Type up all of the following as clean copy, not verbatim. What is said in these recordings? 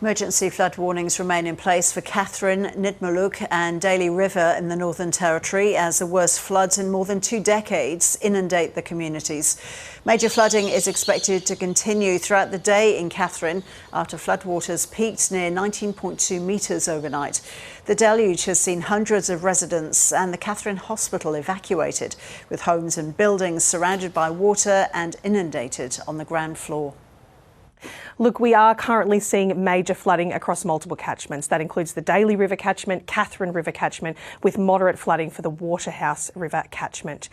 Emergency flood warnings remain in place for Katherine, Nitmiluk and Daly River in the Northern Territory as the worst floods in more than 2 decades inundate the communities. Major flooding is expected to continue throughout the day in Katherine after floodwaters peaked near 19.2 metres overnight. The deluge has seen hundreds of residents and the Katherine Hospital evacuated, with homes and buildings surrounded by water and inundated on the ground floor. Look, we are currently seeing major flooding across multiple catchments. That includes the Daly River catchment, Katherine River catchment, with moderate flooding for the Waterhouse River catchment.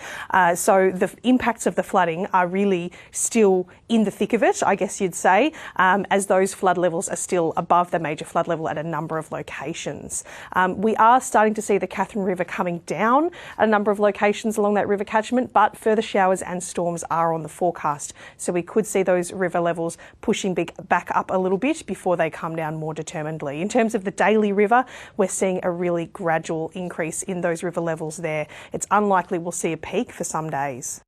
So the impacts of the flooding are really still in the thick of it, I guess you'd say, as those flood levels are still above the major flood level at a number of locations. We are starting to see the Katherine River coming down at a number of locations along that river catchment, but further showers and storms are on the forecast. So we could see those river levels pushing back up a little bit before they come down more determinedly. In terms of the Daly River, we're seeing a really gradual increase in those river levels there. It's unlikely we'll see a peak for some days.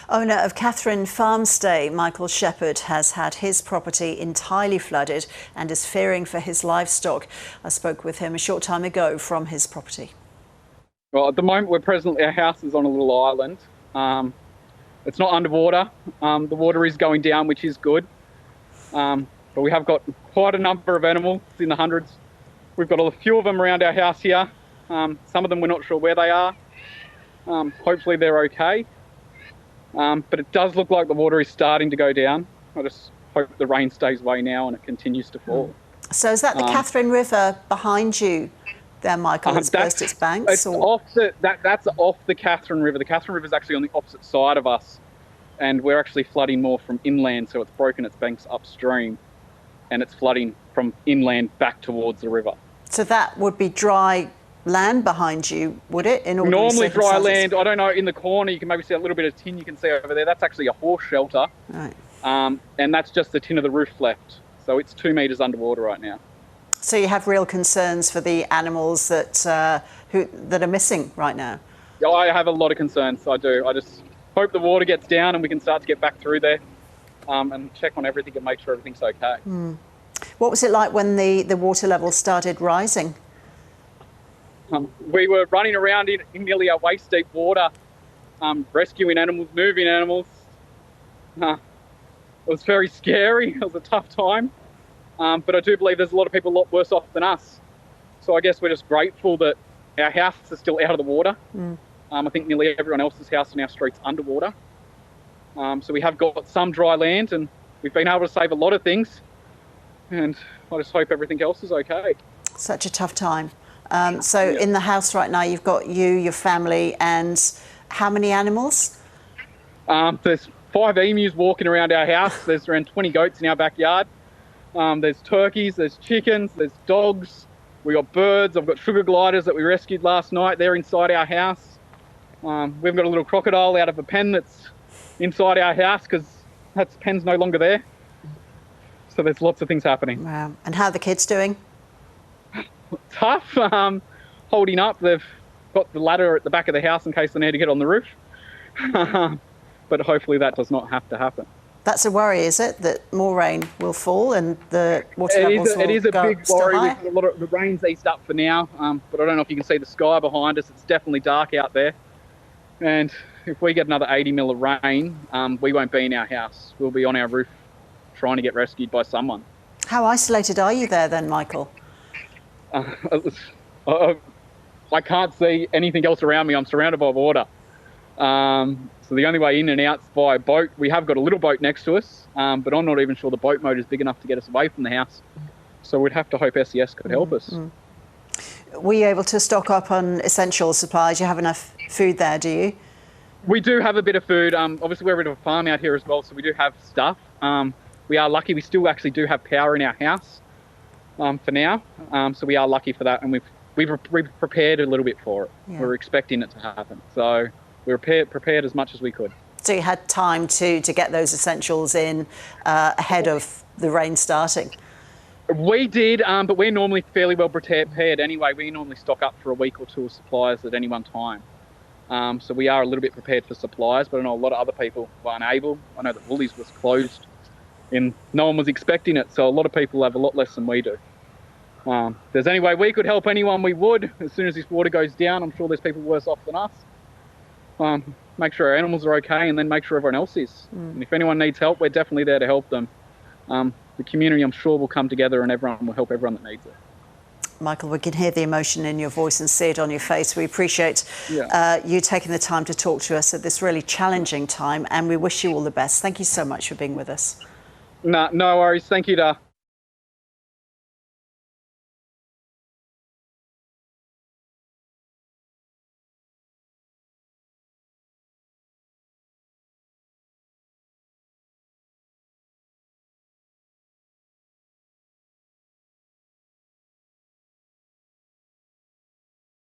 Owner of Katherine Farmstay, Michael Shepherd, has had his property entirely flooded and is fearing for his livestock. I spoke with him a short time ago from his property. Well, at the moment, our house is on a little island. It's not underwater. The water is going down, which is good. But we have got quite a number of animals in the hundreds. We've got a few of them around our house here. Some of them we're not sure where they are. Hopefully they're okay. But it does look like the water is starting to go down. I just hope the rain stays away now and it continues to fall. So is that the Katherine River behind you there, Michael? That's burst its banks? That's off the Katherine River. The Katherine River is actually on the opposite side of us. And we're actually flooding more from inland, so it's broken its banks upstream and it's flooding from inland back towards the river. So that would be dry land behind you, would it? Normally dry land. I don't know, in the corner you can maybe see a little bit of tin you can see over there. That's actually a horse shelter. Right. And that's just the tin of the roof left. So it's 2 metres underwater right now. So you have real concerns for the animals that are missing right now? Yeah, I have a lot of concerns, I do. I just hope the water gets down and we can start to get back through there and check on everything and make sure everything's okay. What was it like when the water level started rising? We were running around in nearly our waist-deep water, rescuing animals, moving animals. It was very scary. It was a tough time. But I do believe there's a lot of people a lot worse off than us. So I guess we're just grateful that our house is still out of the water. I think nearly everyone else's house in our street's underwater. So we have got some dry land and we've been able to save a lot of things. And I just hope everything else is okay. Such a tough time. In the house right now, you've got you, your family, and how many animals? There's 5 emus walking around our house. There's around 20 goats in our backyard. There's turkeys, there's chickens, there's dogs. We got birds. I've got sugar gliders that we rescued last night. They're inside our house. We've got a little crocodile out of a pen that's inside our house because that pen's no longer there. So there's lots of things happening. Wow. And how are the kids doing? Tough. Holding up. They've got the ladder at the back of the house in case they need to get on the roof. But hopefully that does not have to happen. That's a worry, is it? That more rain will fall and the water levels will go It is a big worry. High? A lot of the rain's eased up for now, but I don't know if you can see the sky behind us. It's definitely dark out there. And if we get another 80 mil of rain, we won't be in our house. We'll be on our roof trying to get rescued by someone. How isolated are you there then, Michael? I can't see anything else around me. I'm surrounded by water. So the only way in and out's by boat. We have got a little boat next to us, but I'm not even sure the boat motor is big enough to get us away from the house. So we'd have to hope SES could help us. Were you able to stock up on essential supplies? You have enough food there, do you? We do have a bit of food. Obviously, we're a bit of a farm out here as well, so we do have stuff. We are lucky. We still actually do have power in our house for now. So we are lucky for that, and we've prepared a little bit for it. Yeah. We're expecting it to happen. So we were prepared as much as we could. So you had time to get those essentials in ahead of the rain starting? We did, but we're normally fairly well prepared anyway. We normally stock up for a week or 2 of supplies at any one time. So we are a little bit prepared for supplies, but I know a lot of other people were unable. I know that Woolies was closed and no one was expecting it. So a lot of people have a lot less than we do. If there's any way we could help anyone, we would. As soon as this water goes down, I'm sure there's people worse off than us. Make sure our animals are okay, and then make sure everyone else is. And if anyone needs help, we're definitely there to help them. The community, I'm sure, will come together and everyone will help everyone that needs it. Michael, we can hear the emotion in your voice and see it on your face. We appreciate you taking the time to talk to us at this really challenging time, and we wish you all the best. Thank you so much for being with us. No worries. Thank you, Da.